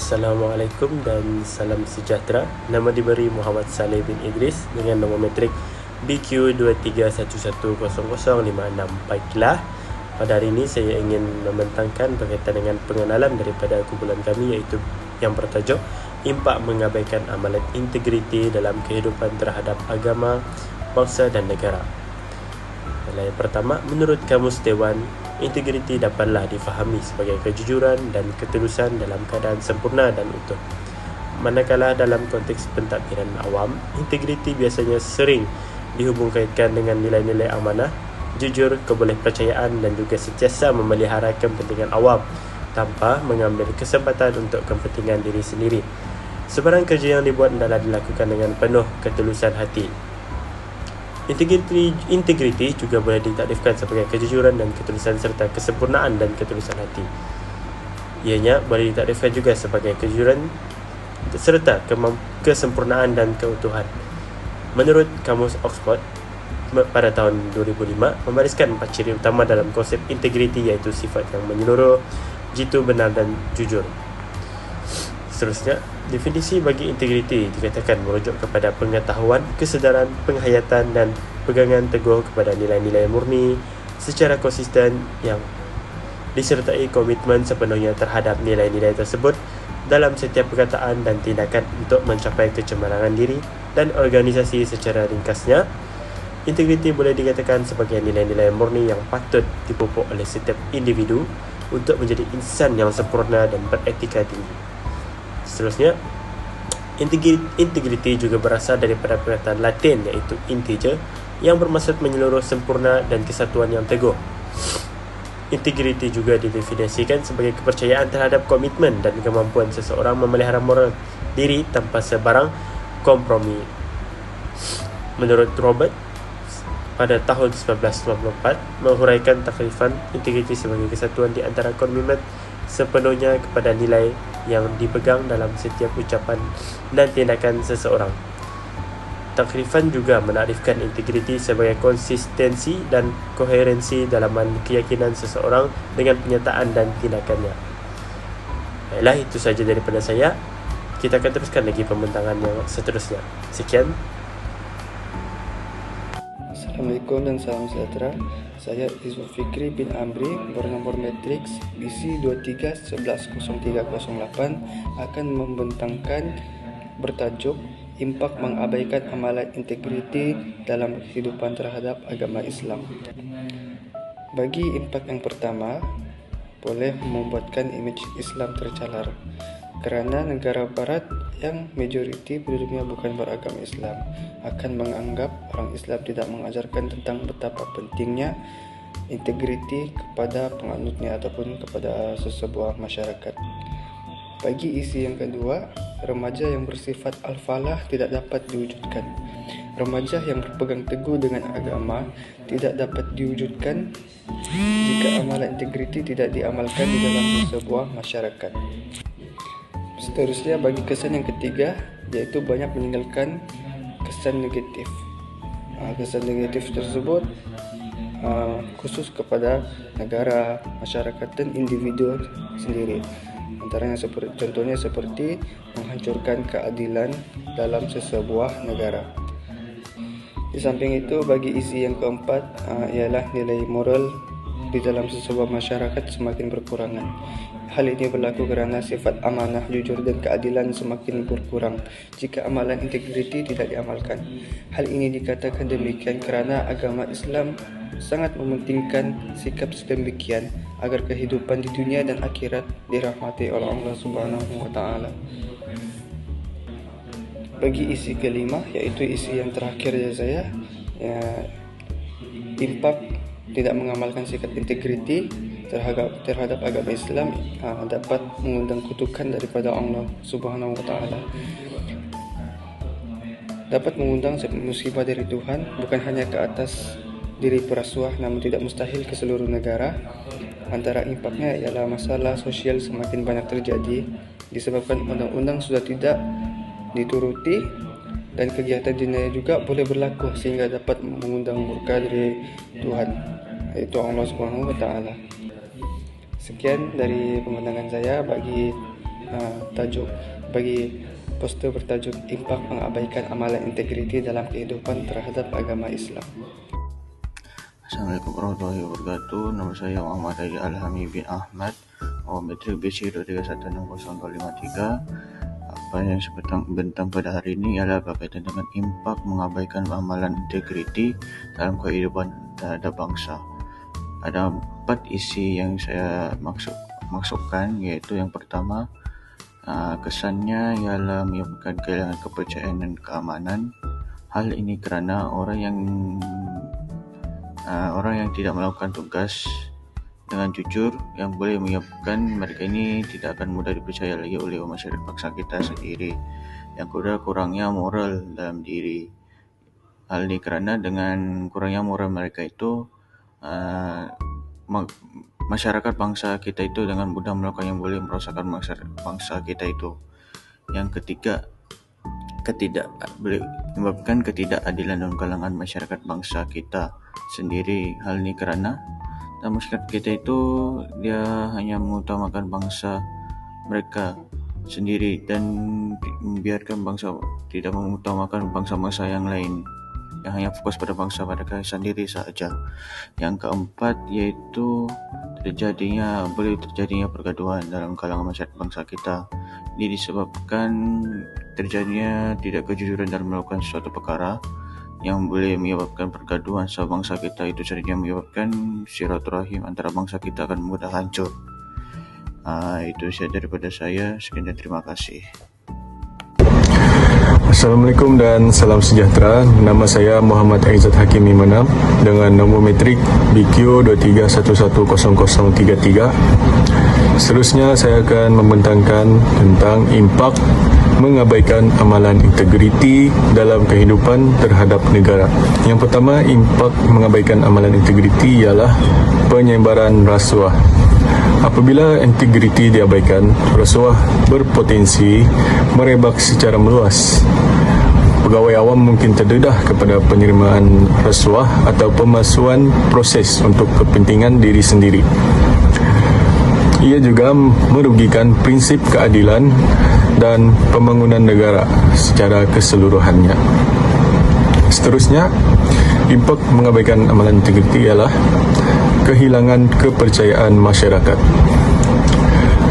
Assalamualaikum dan salam sejahtera. Nama diberi Muhammad Saleh bin Idris dengan nombor metrik BQ23110056. Baiklah, pada hari ini saya ingin membentangkan berkaitan dengan pengenalan daripada kumpulan kami, iaitu yang bertajuk Impak Mengabaikan Amalan Integriti dalam Kehidupan Terhadap Agama, Bangsa dan Negara. Yang pertama, menurut Kamus Dewan, integriti dapatlah difahami sebagai kejujuran dan ketulusan dalam keadaan sempurna dan utuh. Manakala dalam konteks pentadbiran awam, integriti biasanya sering dihubung-kaitkan dengan nilai-nilai amanah, jujur, kebolehpercayaan dan juga sentiasa memelihara kepentingan awam tanpa mengambil kesempatan untuk kepentingan diri sendiri. Sebarang kerja yang dibuat adalah dilakukan dengan penuh ketulusan hati. Integriti juga boleh ditakdifkan sebagai kejujuran dan ketulusan serta kesempurnaan dan ketulusan hati. Ianya boleh ditakdifkan juga sebagai kejujuran serta kesempurnaan dan keutuhan. Menurut Kamus Oxford pada tahun 2005, membariskan 4 ciri utama dalam konsep integriti, iaitu sifat yang menyeluruh, jitu, benar dan jujur. Seterusnya, definisi bagi integriti dikatakan merujuk kepada pengetahuan, kesedaran, penghayatan dan pegangan teguh kepada nilai-nilai murni secara konsisten yang disertai komitmen sepenuhnya terhadap nilai-nilai tersebut dalam setiap perkataan dan tindakan untuk mencapai kecemerlangan diri dan organisasi. Secara ringkasnya, integriti boleh dikatakan sebagai nilai-nilai murni yang patut dipupuk oleh setiap individu untuk menjadi insan yang sempurna dan beretika tinggi. Seterusnya, integriti juga berasal daripada perkataan Latin, iaitu integer, yang bermaksud menyeluruh, sempurna dan kesatuan yang teguh. Integriti juga didefinisikan sebagai kepercayaan terhadap komitmen dan kemampuan seseorang memelihara moral diri tanpa sebarang kompromi. Menurut Robert, pada tahun 1994, menghuraikan takrifan integriti sebagai kesatuan di antara komitmen sepenuhnya kepada nilai yang dipegang dalam setiap ucapan dan tindakan seseorang. Takrifan juga menakrifkan integriti sebagai konsistensi dan koherensi dalaman keyakinan seseorang dengan penyataan dan tindakannya. Baiklah, itu sahaja daripada saya. Kita akan teruskan lagi pembentangan yang seterusnya. Sekian. Assalamualaikum dan salam sejahtera. Saya Izul Fikri bin Amri bernomor matriks BC 23110308 akan membentangkan bertajuk Impak Mengabaikan Amalan Integriti dalam Kehidupan Terhadap Agama Islam. Bagi impak yang pertama, boleh membuatkan imej Islam tercalar kerana negara barat yang majoriti penduduknya bukan beragama Islam akan menganggap orang Islam tidak mengajarkan tentang betapa pentingnya integriti kepada penganutnya ataupun kepada sesebuah masyarakat. Bagi isi yang kedua, remaja yang bersifat al-falah tidak dapat diwujudkan. Remaja yang berpegang teguh dengan agama tidak dapat diwujudkan jika amalan integriti tidak diamalkan di dalam sebuah masyarakat. Seterusnya, bagi kesan yang ketiga, yaitu banyak meninggalkan kesan negatif. Kesan negatif tersebut khusus kepada negara, masyarakat dan individu sendiri. Antaranya contohnya seperti menghancurkan keadilan dalam sesebuah negara. Di samping itu, bagi isi yang keempat ialah nilai moral di dalam sesebuah masyarakat semakin berkurangan. Hal ini berlaku kerana sifat amanah, jujur dan keadilan semakin berkurang jika amalan integriti tidak diamalkan. Hal ini dikatakan demikian kerana agama Islam sangat mementingkan sikap sedemikian agar kehidupan di dunia dan akhirat dirahmati oleh Allah Subhanahu wa taala. Bagi isi kelima, iaitu isi yang terakhir dari saya, impak tidak mengamalkan sikap integriti terhadap agama Islam dapat mengundang kutukan daripada Allah Subhanahu wa taala. Dapat mengundang musibah dari Tuhan bukan hanya ke atas diri perasuah, namun tidak mustahil ke seluruh negara. Antara impaknya ialah masalah sosial semakin banyak terjadi disebabkan undang-undang sudah tidak dituruti dan kegiatan jenayah juga boleh berlaku sehingga dapat mengundang murka dari Tuhan, yaitu Allah Subhanahu wa taala. Sekian dari pemandangan saya. Bagi tajuk bagi poster bertajuk Impak Mengabaikan Amalan Integriti dalam Kehidupan Terhadap Agama Islam. Assalamualaikum warahmatullahi wabarakatuh. Nama saya Muhammad Haji Alhami bin Ahmad, Metrik BC 2316053. Apa yang saya bentang pada hari ini ialah berkaitan dengan impak mengabaikan amalan integriti dalam kehidupan terhadap bangsa. Ada 4 isi yang saya maksudkan, iaitu yang pertama, kesannya ialah menyebabkan kehilangan kepercayaan dan keamanan. Hal ini kerana orang yang tidak melakukan tugas dengan jujur yang boleh menyebabkan mereka ini tidak akan mudah dipercaya lagi oleh masyarakat bangsa kita sendiri. Yang kedua, kurangnya moral dalam diri. Hal ini kerana dengan kurangnya moral mereka itu, masyarakat bangsa kita itu dengan mudah melakukan yang boleh merosakkan masyarakat bangsa kita itu. Yang ketiga, menyebabkan ketidakadilan dalam kalangan masyarakat bangsa kita sendiri. Hal ini kerana dalam masyarakat kita itu dia hanya mengutamakan bangsa mereka sendiri dan membiarkan bangsa tidak mengutamakan bangsa-bangsa yang lain, yang hanya fokus pada bangsa mereka sendiri sahaja. Yang keempat, iaitu boleh terjadinya pergaduhan dalam kalangan masyarakat bangsa kita. Ini disebabkan terjadinya tidak kejujuran dalam melakukan suatu perkara yang boleh menyebabkan pergaduhan sebangsa kita. Itu seringnya menyebabkan silaturahim antara bangsa kita akan mudah hancur. Itu saja daripada saya. Sekian dan terima kasih. Assalamualaikum dan salam sejahtera. Nama saya Muhammad Aizat Hakim Imanam dengan nombor metrik BQ 23110033. Seterusnya saya akan membentangkan tentang impak mengabaikan amalan integriti dalam kehidupan terhadap negara. Yang pertama, impak mengabaikan amalan integriti ialah penyebaran rasuah. Apabila integriti diabaikan, rasuah berpotensi merebak secara meluas. Pegawai awam mungkin terdedah kepada penerimaan rasuah atau pemalsuan proses untuk kepentingan diri sendiri. Ia juga merugikan prinsip keadilan dan pembangunan negara secara keseluruhannya. Seterusnya, impak mengabaikan amalan integriti ialah kehilangan kepercayaan masyarakat.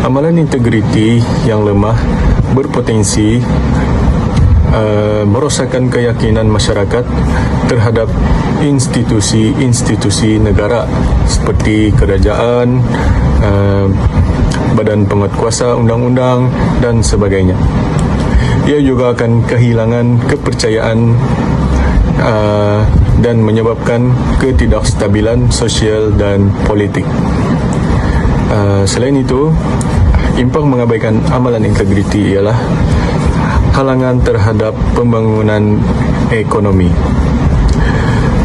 Amalan integriti yang lemah berpotensi merosakkan keyakinan masyarakat terhadap institusi-institusi negara seperti kerajaan, badan penguatkuasa undang-undang dan sebagainya. Ia juga akan kehilangan kepercayaan dan menyebabkan ketidakstabilan sosial dan politik. Selain itu, impak mengabaikan amalan integriti ialah halangan terhadap pembangunan ekonomi.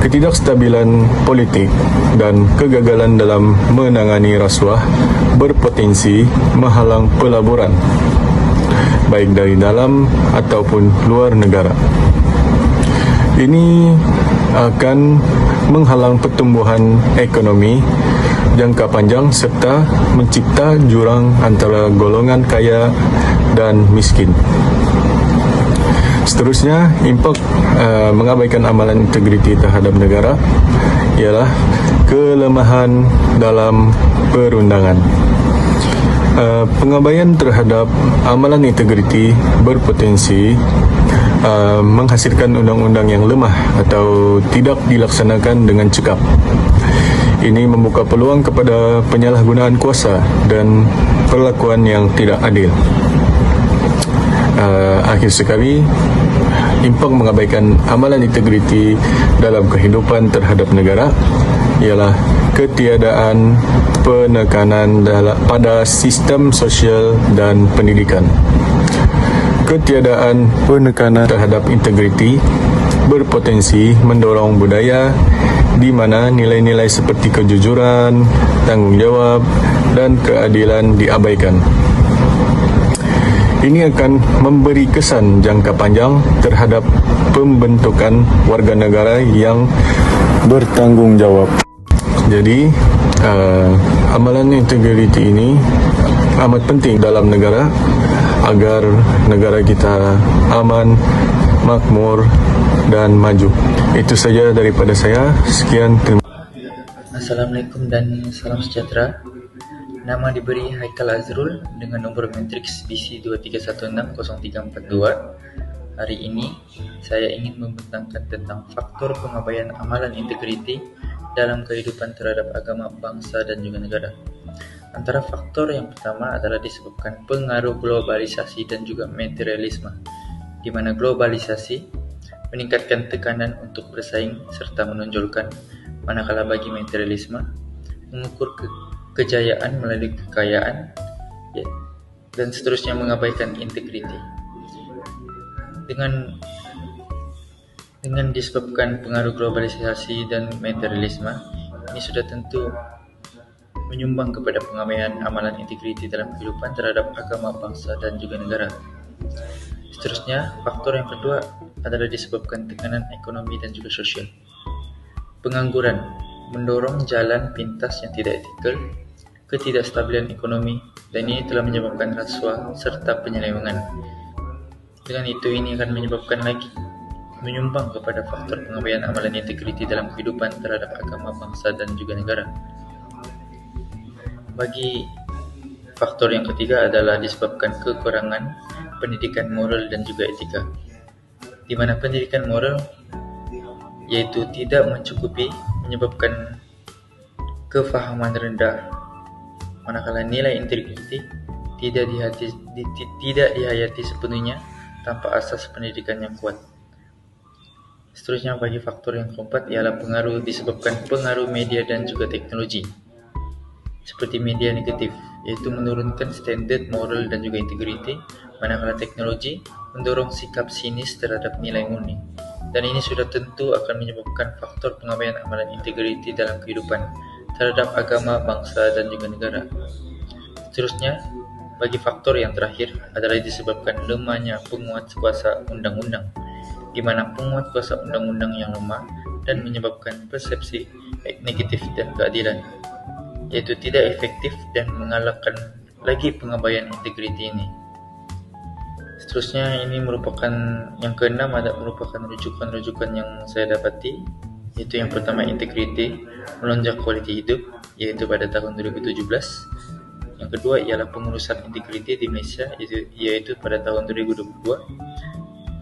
Ketidakstabilan politik dan kegagalan dalam menangani rasuah berpotensi menghalang pelaburan, baik dari dalam ataupun luar negara. Ini akan menghalang pertumbuhan ekonomi jangka panjang serta mencipta jurang antara golongan kaya dan miskin. Seterusnya, impak mengabaikan amalan integriti terhadap negara ialah kelemahan dalam perundangan. Pengabaian terhadap amalan integriti berpotensi menghasilkan undang-undang yang lemah atau tidak dilaksanakan dengan cekap. Ini membuka peluang kepada penyalahgunaan kuasa dan perlakuan yang tidak adil. Akhir sekali, impak mengabaikan amalan integriti dalam kehidupan terhadap negara ialah ketiadaan penekanan pada sistem sosial dan pendidikan. Ketiadaan penekanan terhadap integriti berpotensi mendorong budaya di mana nilai-nilai seperti kejujuran, tanggungjawab, dan keadilan diabaikan. Ini akan memberi kesan jangka panjang terhadap pembentukan warga negara yang bertanggungjawab. Jadi, amalan integriti ini amat penting dalam negara agar negara kita aman, makmur, dan maju. Itu saja daripada saya. Sekian, terima kasih. Assalamualaikum dan salam sejahtera. Nama diberi Haikal Azrul dengan nomor matriks BC 231603442. Hari ini saya ingin membentangkan tentang faktor pengabaian amalan integriti dalam kehidupan terhadap agama, bangsa, dan juga negara. Antara faktor yang pertama adalah disebabkan pengaruh globalisasi dan juga materialisme, di mana globalisasi meningkatkan tekanan untuk bersaing serta menonjolkan, manakala bagi materialisme mengukur kejayaan melalui kekayaan, dan seterusnya mengabaikan integriti. Dengan disebabkan pengaruh globalisasi dan materialisme, ini sudah tentu menyumbang kepada pengabaian amalan integriti dalam kehidupan terhadap agama, bangsa, dan juga negara. Seterusnya, faktor yang kedua adalah disebabkan tekanan ekonomi dan juga sosial. Pengangguran mendorong jalan pintas yang tidak etikal, ketidakstabilan ekonomi, dan ini telah menyebabkan rasuah serta penyelewengan. Dengan itu, ini akan menyumbang kepada faktor pengabaian amalan integriti dalam kehidupan terhadap agama, bangsa, dan juga negara. Bagi faktor yang ketiga adalah disebabkan kekurangan pendidikan moral dan juga etika, di mana pendidikan moral yaitu tidak mencukupi menyebabkan kefahaman rendah, manakala nilai integriti tidak dihayati sepenuhnya tanpa asas pendidikan yang kuat. Seterusnya, bagi faktor yang keempat ialah disebabkan pengaruh media dan juga teknologi, seperti media negatif, yaitu menurunkan standar moral dan juga integriti, manakala teknologi mendorong sikap sinis terhadap nilai murni. Dan ini sudah tentu akan menyebabkan faktor pengabaian amalan integriti dalam kehidupan terhadap agama, bangsa, dan juga negara. Seterusnya, bagi faktor yang terakhir adalah disebabkan lemahnya penguat kuasa undang-undang, di mana penguat kuasa undang-undang yang lemah dan menyebabkan persepsi negatif dan keadilan, yaitu tidak efektif dan mengalahkan lagi pengabaian integriti ini. Seterusnya, ini merupakan yang keenam, merupakan rujukan-rujukan yang saya dapati, yaitu yang pertama integriti melonjak kualiti hidup, yaitu pada tahun 2017. Yang kedua ialah pengurusan integriti di Malaysia, yaitu pada tahun 2022.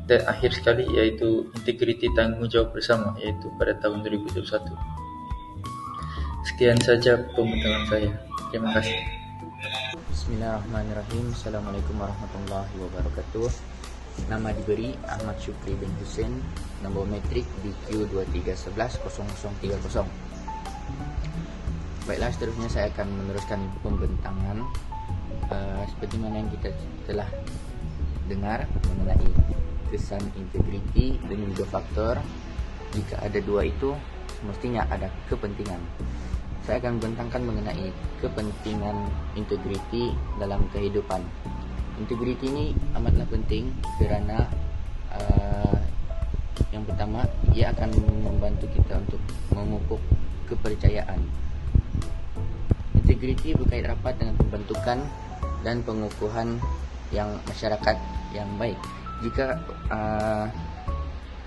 Dan akhir sekali yaitu integriti tanggung jawab bersama, yaitu pada tahun 2021. Sekian saja pembentangan saya. Terima kasih. Bismillahirrahmanirrahim. Assalamualaikum warahmatullahi wabarakatuh. Nama diberi Ahmad Syukri bin Hussein, nombor metrik BQ23110030. Baiklah, seterusnya saya akan meneruskan pembentangan seperti mana yang kita telah dengar mengenai kesan integriti dan juga faktor. Jika ada dua itu, mestinya ada kepentingan. Saya akan membentangkan mengenai kepentingan integriti dalam kehidupan. Integriti ini amatlah penting kerana yang pertama, ia akan membantu kita untuk memupuk kepercayaan. Integriti berkait rapat dengan pembentukan dan pengukuhan yang masyarakat yang baik. Jika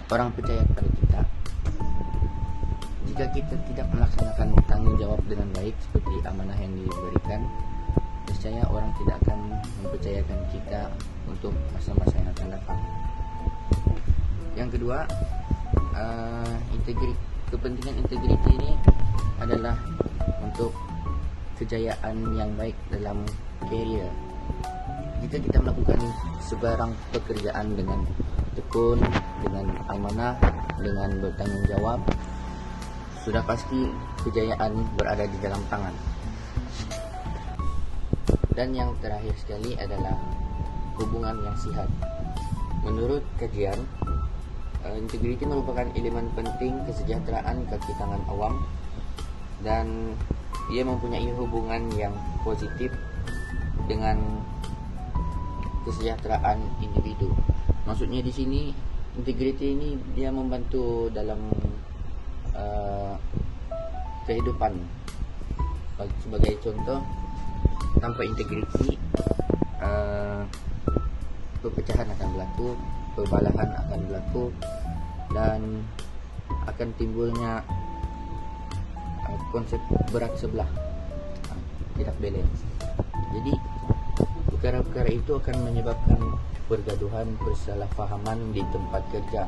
orang percaya kepada kita, jika kita tidak melaksanakan tanggung jawab dengan baik seperti amanah yang diberikan, niscaya orang tidak akan mempercayakan kita untuk masa-masa yang akan datang. Yang kedua, kepentingan integriti ini adalah untuk kejayaan yang baik dalam karier. Jika kita melakukan sebarang pekerjaan dengan tekun, dengan amanah, dengan bertanggung jawab, sudah pasti kejayaan berada di dalam tangan. Dan yang terakhir sekali adalah hubungan yang sihat. Menurut kajian, integriti merupakan elemen penting kesejahteraan kaki tangan awam, dan ia mempunyai hubungan yang positif dengan kesejahteraan individu. Maksudnya di sini integriti ini dia membantu dalam kehidupan. Sebagai contoh, tanpa integriti perpecahan akan berlaku, perbalahan akan berlaku, dan akan timbulnya konsep berat sebelah, tidak balance. Jadi perkara-perkara itu akan menyebabkan pergaduhan, persalahfahaman di tempat kerja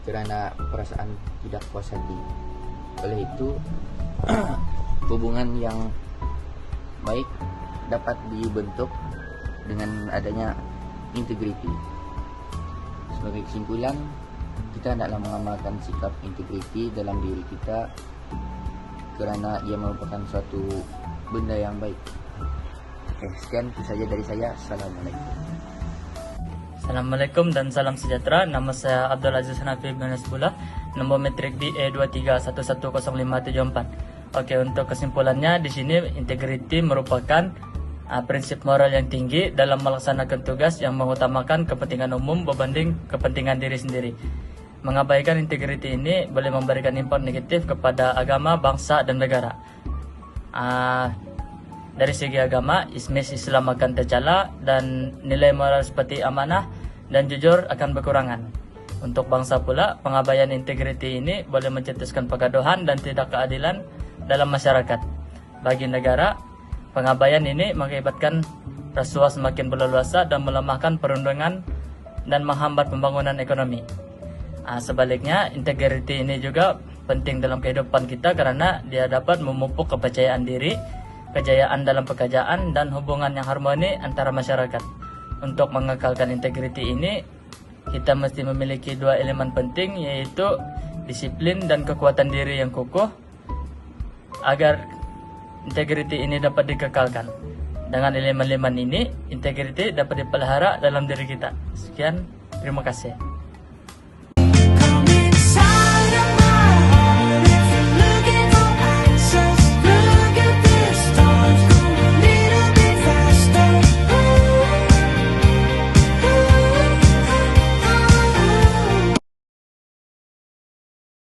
kerana perasaan tidak puas hati. Oleh itu hubungan yang baik dapat dibentuk dengan adanya integriti. Sebagai kesimpulan, kita hendaklah mengamalkan sikap integriti dalam diri kita kerana ia merupakan suatu benda yang baik. Oke, sekian itu saja dari saya. Assalamualaikum. Assalamualaikum dan salam sejahtera. Nama saya Abdul Aziz Hanafi bin Nasbullah, nombor metrik BA23110574. Oke, untuk kesimpulannya di sini integriti merupakan prinsip moral yang tinggi dalam melaksanakan tugas yang mengutamakan kepentingan umum berbanding kepentingan diri sendiri. Mengabaikan integriti ini boleh memberikan impak negatif kepada agama, bangsa dan negara. Dari segi agama, Islam akan tercela dan nilai moral seperti amanah dan jujur akan berkurangan. Untuk bangsa pula, pengabaian integriti ini boleh mencetuskan pergaduhan dan tidak keadilan dalam masyarakat. Bagi negara, pengabaian ini mengakibatkan rasuah semakin berleluasa dan melemahkan perundungan dan menghambat pembangunan ekonomi. Sebaliknya, integriti ini juga penting dalam kehidupan kita karena dia dapat memupuk kepercayaan diri, kejayaan dalam pekerjaan, dan hubungan yang harmoni antara masyarakat. Untuk mengekalkan integriti ini, kita mesti memiliki dua elemen penting, yaitu disiplin dan kekuatan diri yang kukuh. Agar integriti ini dapat dikekalkan, dengan elemen-elemen ini, integriti dapat dipelihara dalam diri kita. Sekian, terima kasih.